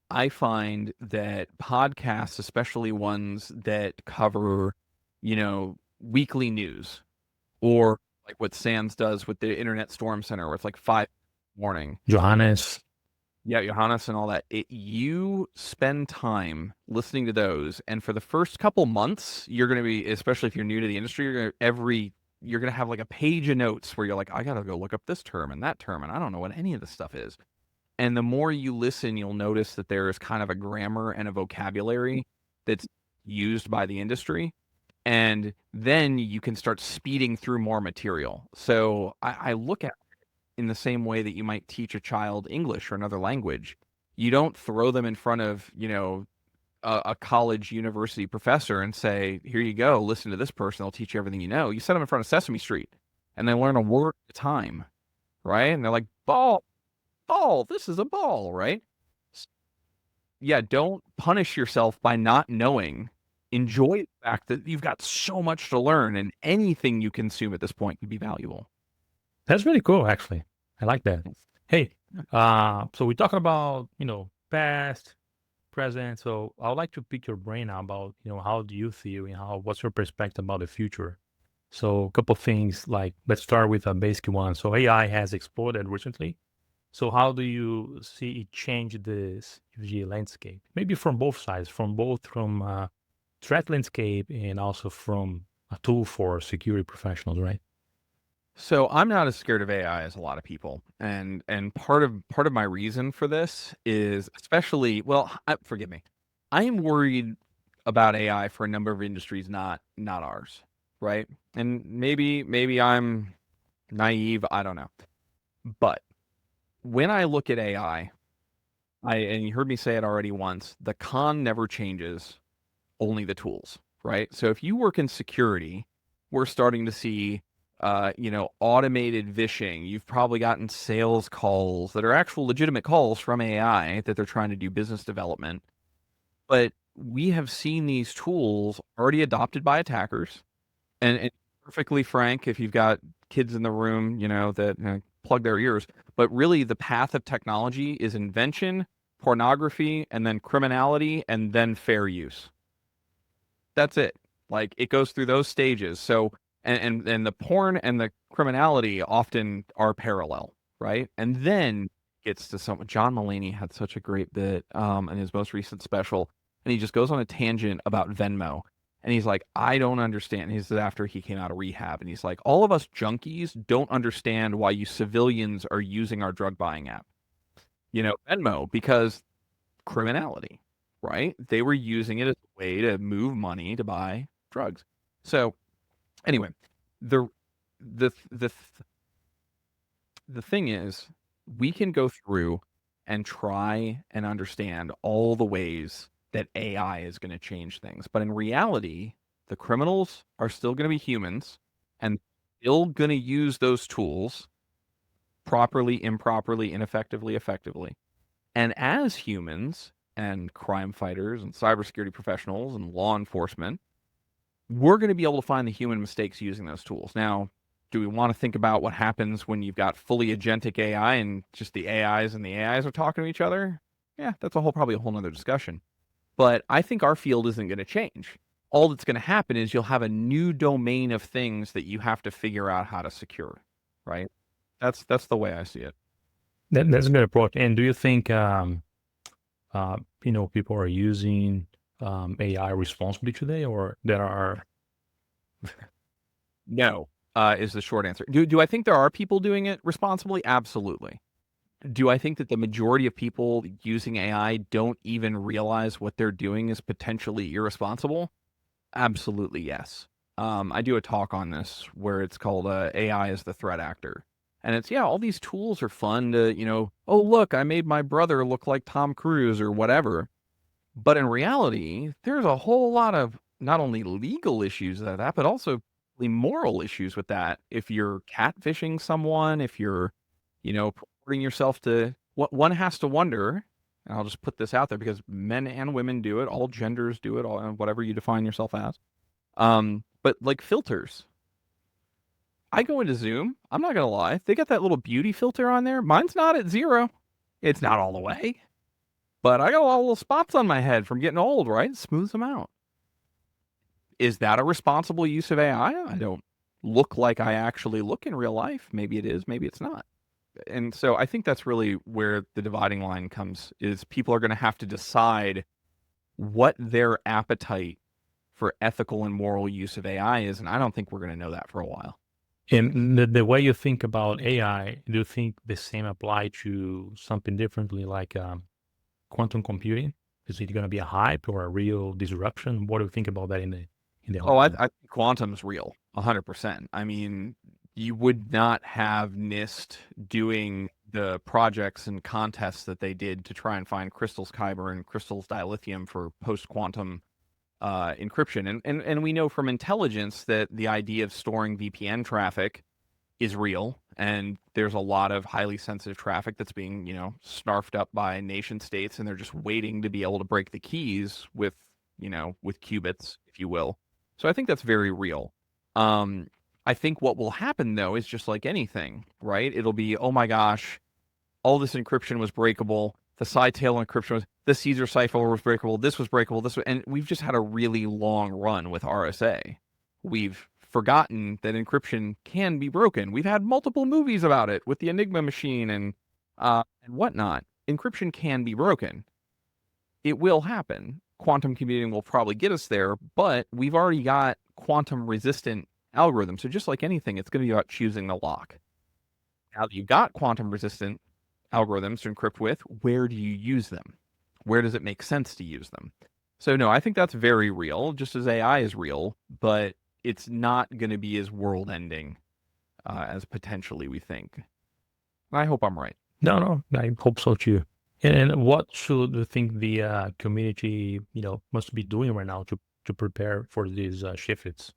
I find that podcasts, especially ones that cover, weekly news, or like what Sands does with the Internet Storm Center, where it's like 5 morning. Johannes. Yeah, Johannes and all that. You spend time listening to those, and for the first couple months, you're going to be, especially if you're new to the industry, you're going to have like a page of notes where you're like, I got to go look up this term and that term, and I don't know what any of this stuff is. And the more you listen, you'll notice that there is kind of a grammar and a vocabulary that's used by the industry. And then you can start speeding through more material. So I look at it in the same way that you might teach a child English or another language. You don't throw them in front of, a college university professor and say, here you go, listen to this person, they'll teach you everything you know. You set them in front of Sesame Street and they learn a word at a time, right? And they're like, ball, this is a ball, right? Yeah, don't punish yourself by not knowing. Enjoy the fact that you've got so much to learn, and anything you consume at this point could be valuable. That's really cool, actually. I like that. Hey, so we're talking about, past, present. So I would like to pick your brain now about, how do you feel and what's your perspective about the future? So a couple of things, like let's start with a basic one. So AI has exploded recently. So how do you see it change the CFG landscape? Maybe from both sides, from threat landscape and also from a tool for security professionals, right? So I'm not as scared of AI as a lot of people, and part of my reason for this is especially, forgive me, I am worried about AI for a number of industries, not ours, right? And maybe I'm naive, I don't know, but when I look at AI, and you heard me say it already once, the con never changes, only the tools, right? So if you work in security, we're starting to see, automated vishing. You've probably gotten sales calls that are actual legitimate calls from AI that they're trying to do business development. But we have seen these tools already adopted by attackers. And perfectly frank, if you've got kids in the room, that plug their ears. But really, the path of technology is invention, pornography, and then criminality, and then fair use. That's it. Like, it goes through those stages. So, And the porn and the criminality often are parallel, right? And then gets to John Mulaney had such a great bit in his most recent special, and he just goes on a tangent about Venmo. And he's like, I don't understand. He's after he came out of rehab, and he's like, all of us junkies don't understand why you civilians are using our drug buying app. Venmo, because criminality, right? They were using it as a way to move money to buy drugs. So anyway, the the the the thing is, we can go through and try and understand all the ways that AI is going to change things. But in reality, the criminals are still going to be humans and still going to use those tools properly, improperly, ineffectively, effectively. And as humans and crime fighters and cybersecurity professionals and law enforcement, we're going to be able to find the human mistakes using those tools. Now, do we want to think about what happens when you've got fully agentic AI and just the AIs and the AIs are talking to each other? Yeah, that's probably a whole nother discussion. But I think our field isn't going to change. All that's going to happen is you'll have a new domain of things that you have to figure out how to secure, right? That's the way I see it. That's a good approach. And do you think, people are using AI responsibly today, or there are? No, is the short answer. Do I think there are people doing it responsibly? Absolutely. Do I think that the majority of people using AI don't even realize what they're doing is potentially irresponsible? Absolutely, yes. I do a talk on this where it's called AI as the threat actor. And it's, all these tools are fun to, oh, look, I made my brother look like Tom Cruise or whatever. But in reality, there's a whole lot of not only legal issues with that, but also moral issues with that. If you're catfishing someone, if you're, putting yourself to what one has to wonder, and I'll just put this out there because men and women do it, all genders do it, all whatever you define yourself as. But like filters. I go into Zoom, I'm not gonna lie, they got that little beauty filter on there. Mine's not at 0. It's not all the way. But I got a lot of little spots on my head from getting old, right? It smooths them out. Is that a responsible use of AI? I don't look like I actually look in real life. Maybe it is, maybe it's not. And so I think that's really where the dividing line comes, is people are going to have to decide what their appetite for ethical and moral use of AI is. And I don't think we're going to know that for a while. And the way you think about AI, do you think the same apply to something differently, like quantum computing? Is it going to be a hype or a real disruption? What do you think about that in the I think quantum's real, 100%. I mean, you would not have NIST doing the projects and contests that they did to try and find crystals kyber and crystals dilithium for post-quantum encryption. And we know from intelligence that the idea of storing VPN traffic is real, and there's a lot of highly sensitive traffic that's being, snarfed up by nation states, and they're just waiting to be able to break the keys with qubits, if you will. So I think that's very real. I think what will happen, though, is just like anything, right? It'll be, oh my gosh, all this encryption was breakable. The side tail encryption was, the Caesar cipher was breakable. This was breakable. And we've just had a really long run with RSA. We've forgotten that encryption can be broken. We've had multiple movies about it with the Enigma machine and whatnot. Encryption can be broken. It will happen. Quantum computing will probably get us there, but we've already got quantum resistant algorithms. So just like anything, it's going to be about choosing the lock. Now that you've got quantum resistant algorithms to encrypt with, where do you use them? Where does it make sense to use them? So no, I think that's very real, just as AI is real, but it's not going to be as world-ending as potentially we think. I hope I'm right. No, I hope so too. And what should you think the community, must be doing right now to prepare for these shifts?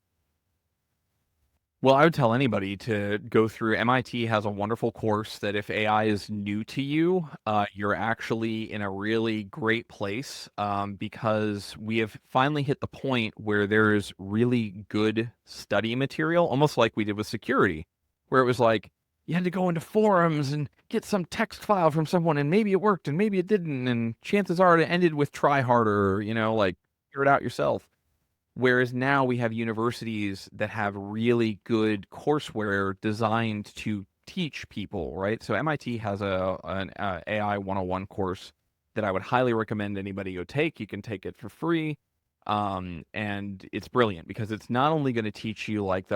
Well, I would tell anybody to go through. MIT has a wonderful course that if AI is new to you, you're actually in a really great place because we have finally hit the point where there's really good study material, almost like we did with security, where it was like you had to go into forums and get some text file from someone, and maybe it worked and maybe it didn't, and chances are it ended with try harder, like figure it out yourself. Whereas now we have universities that have really good courseware designed to teach people, right? So MIT has an AI 101 course that I would highly recommend anybody go take. You can take it for free. And it's brilliant because it's not only going to teach you like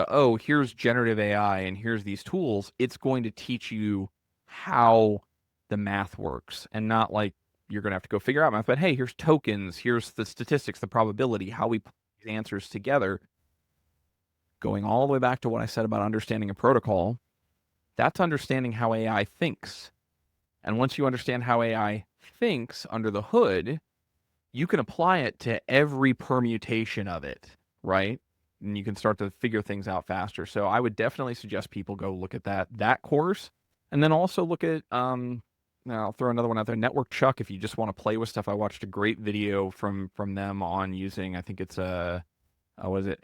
here's generative AI and here's these tools, it's going to teach you how the math works, and not like you're going to have to go figure out math, but hey, here's tokens, here's the statistics, the probability, how we put these answers together. Going all the way back to what I said about understanding a protocol, that's understanding how AI thinks. And once you understand how AI thinks under the hood, you can apply it to every permutation of it, right? And you can start to figure things out faster. So I would definitely suggest people go look at that course. And then also look at, I'll throw another one out there, Network Chuck, if you just want to play with stuff. I watched a great video from them on using, I think it's was it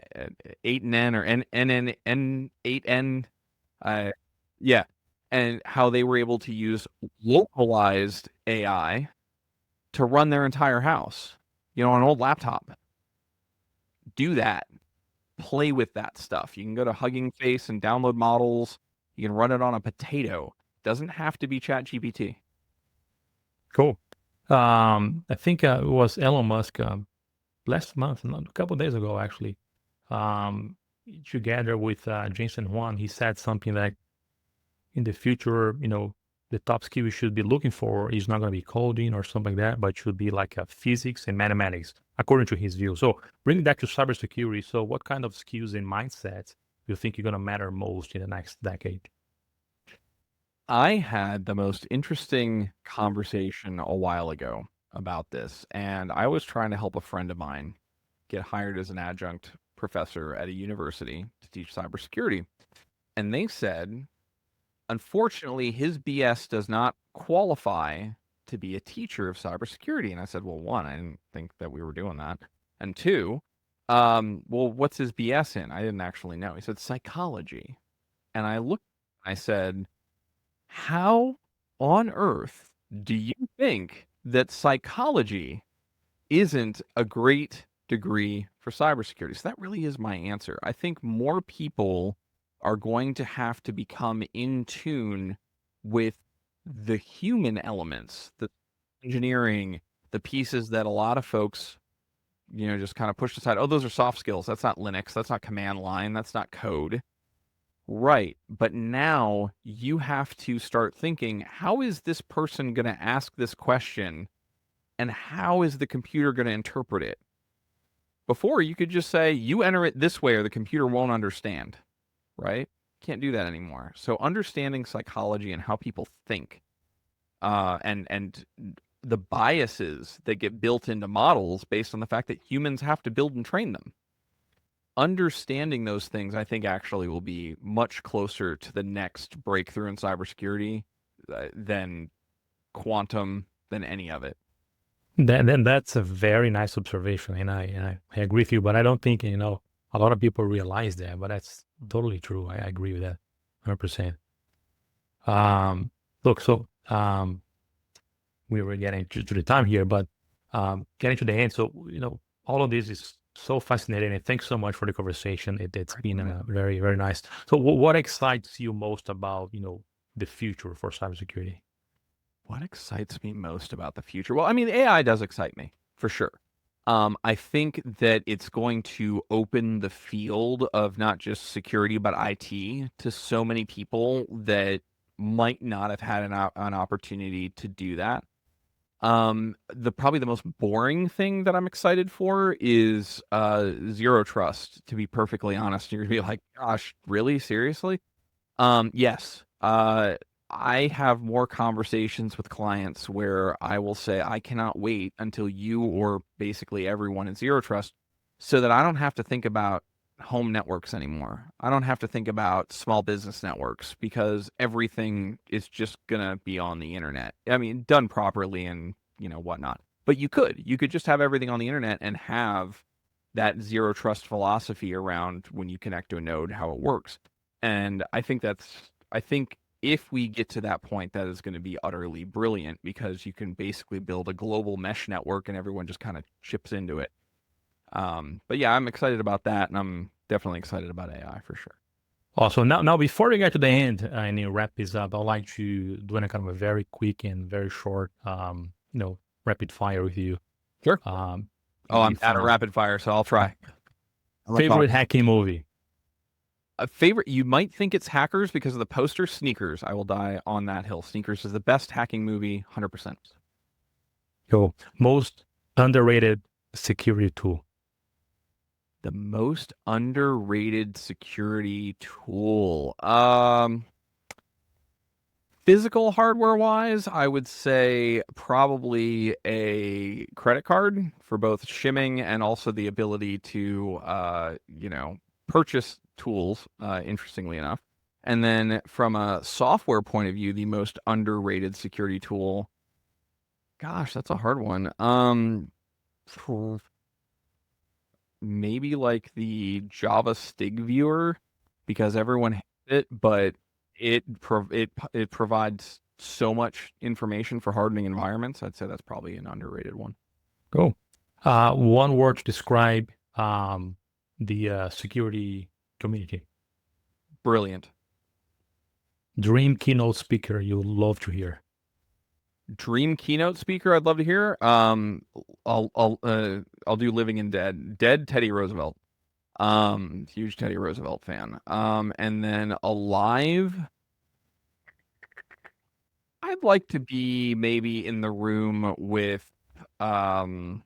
8N or N8N? Yeah. And how they were able to use localized AI to run their entire house, on an old laptop. Do that. Play with that stuff. You can go to Hugging Face and download models. You can run it on a potato. Doesn't have to be ChatGPT. Cool. I think it was Elon Musk last month, a couple of days ago, actually, together with Jensen Huang. He said something like, in the future, the top skill you should be looking for is not going to be coding or something like that, but should be like physics and mathematics, according to his view. So bringing that to cybersecurity, so what kind of skills and mindsets do you think are going to matter most in the next decade? I had the most interesting conversation a while ago about this, and I was trying to help a friend of mine get hired as an adjunct professor at a university to teach cybersecurity. And they said, unfortunately, his BS does not qualify to be a teacher of cybersecurity. And I said, well, one, I didn't think that we were doing that. And two, well, what's his BS in? I didn't actually know. He said psychology. And I looked, I said, how on earth do you think that psychology isn't a great degree for cybersecurity? So that really is my answer. I think more people are going to have to become in tune with the human elements, the engineering, the pieces that a lot of folks, just kind of pushed aside. Oh, those are soft skills. That's not Linux. That's not command line. That's not code. Right. But now you have to start thinking, how is this person going to ask this question? And how is the computer going to interpret it? Before, you could just say, you enter it this way or the computer won't understand. Right? Can't do that anymore. So understanding psychology and how people think, and the biases that get built into models based on the fact that humans have to build and train them. Understanding those things, I think, actually will be much closer to the next breakthrough in cybersecurity than quantum, than any of it. Then that's a very nice observation, and I agree with you. But I don't think a lot of people realize that. But that's totally true. I agree with that, 100%. Look, so we were getting to the time here, but getting to the end. So all of this is so fascinating, and thanks so much for the conversation. It's been very, very nice. So what excites you most about the future for cybersecurity? What excites me most about the future? Well, I mean, AI does excite me for sure. I think that it's going to open the field of not just security, but IT to so many people that might not have had an opportunity to do that. Probably the most boring thing that I'm excited for is zero trust, to be perfectly honest. You're gonna be like, gosh, really? Seriously? Yes. I have more conversations with clients where I will say, I cannot wait until you or basically everyone in zero trust so that I don't have to think about home networks anymore. I don't have to think about small business networks because everything is just going to be on the internet. I mean, done properly and, whatnot. But you could just have everything on the internet and have that zero trust philosophy around when you connect to a node, how it works. And I think if we get to that point, that is going to be utterly brilliant because you can basically build a global mesh network and everyone just kind of chips into it. But yeah, I'm excited about that, and I'm definitely excited about AI for sure. Also, now before we get to the end and you wrap this up, I'd like to do a kind of a very quick and very short, rapid fire with you. Sure. Um, I'm bad at rapid fire, so I'll try. favorite hacking movie? A favorite, you might think it's Hackers because of the poster. Sneakers. I will die on that hill. Sneakers is the best hacking movie, 100%. Your most underrated security tool? The most underrated security tool. Physical hardware wise, I would say probably a credit card for both shimming and also the ability to, purchase tools, interestingly enough. And then from a software point of view, the most underrated security tool, gosh, that's a hard one. Maybe like the Java Stig viewer, because everyone hates it, but it provides so much information for hardening environments. I'd say that's probably an underrated one. Cool. One word to describe the security community. Brilliant. Dream keynote speaker you love to hear. Dream keynote speaker I'd love to hear. I'll do Living and Dead Teddy Roosevelt. Huge Teddy Roosevelt fan. And then alive, I'd like to be maybe in the room with maybe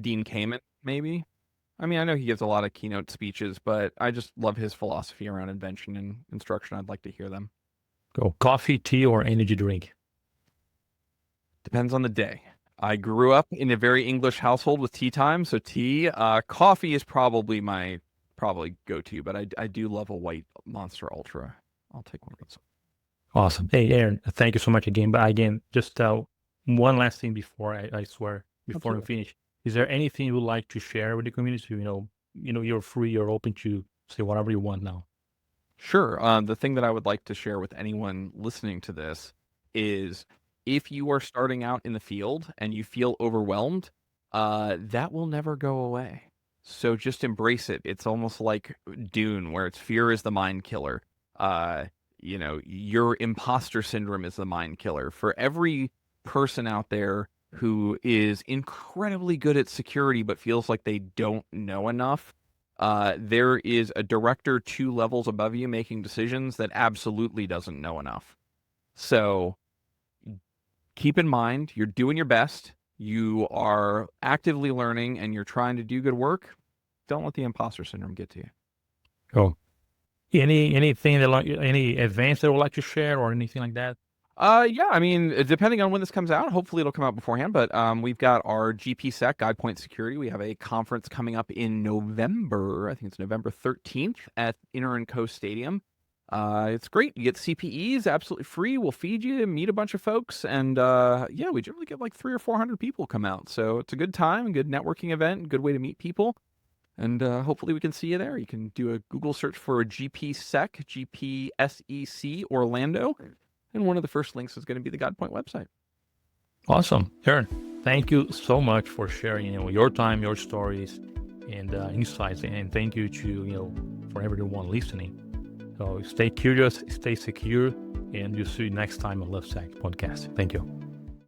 Dean Kamen, maybe. I mean, I know he gives a lot of keynote speeches, but I just love his philosophy around invention and instruction. I'd like to hear them. Go. Coffee, tea, or energy drink? Depends on the day. I grew up in a very English household with tea time, so tea. Coffee is probably my go-to, but I do love a white Monster Ultra. I'll take one of those. Awesome. Hey, Aaron, thank you so much again. But again, just one last thing before I swear, before we finish. Is there anything you would like to share with the community? You're free, you're open to say whatever you want now. Sure. The thing that I would like to share with anyone listening to this is if you are starting out in the field and you feel overwhelmed, that will never go away. So just embrace it. It's almost like Dune, where it's fear is the mind killer. Your imposter syndrome is the mind killer. For every person out there who is incredibly good at security but feels like they don't know enough, there is a director 2 levels above you making decisions that absolutely doesn't know enough. So keep in mind, you're doing your best. You are actively learning and you're trying to do good work. Don't let the imposter syndrome get to you. Cool. Any advance that you would like to share or anything like that? Yeah, I mean, depending on when this comes out, hopefully it'll come out beforehand, but we've got our GPSec, Guide Point Security. We have a conference coming up in November. I think it's November 13th at Inter & Co Stadium. It's great. You get CPEs absolutely free. We'll feed you, meet a bunch of folks, and yeah, we generally get like 300 or 400 people come out. So it's a good time, a good networking event, good way to meet people. And hopefully we can see you there. You can do a Google search for GPSec, GPSEC Orlando. And one of the first links is going to be the GuidePoint website. Awesome. Aaron, thank you so much for sharing your time, your stories, and insights. And thank you to for everyone listening. So stay curious, stay secure, and we'll see you next time on Lufsec Podcast. Thank you.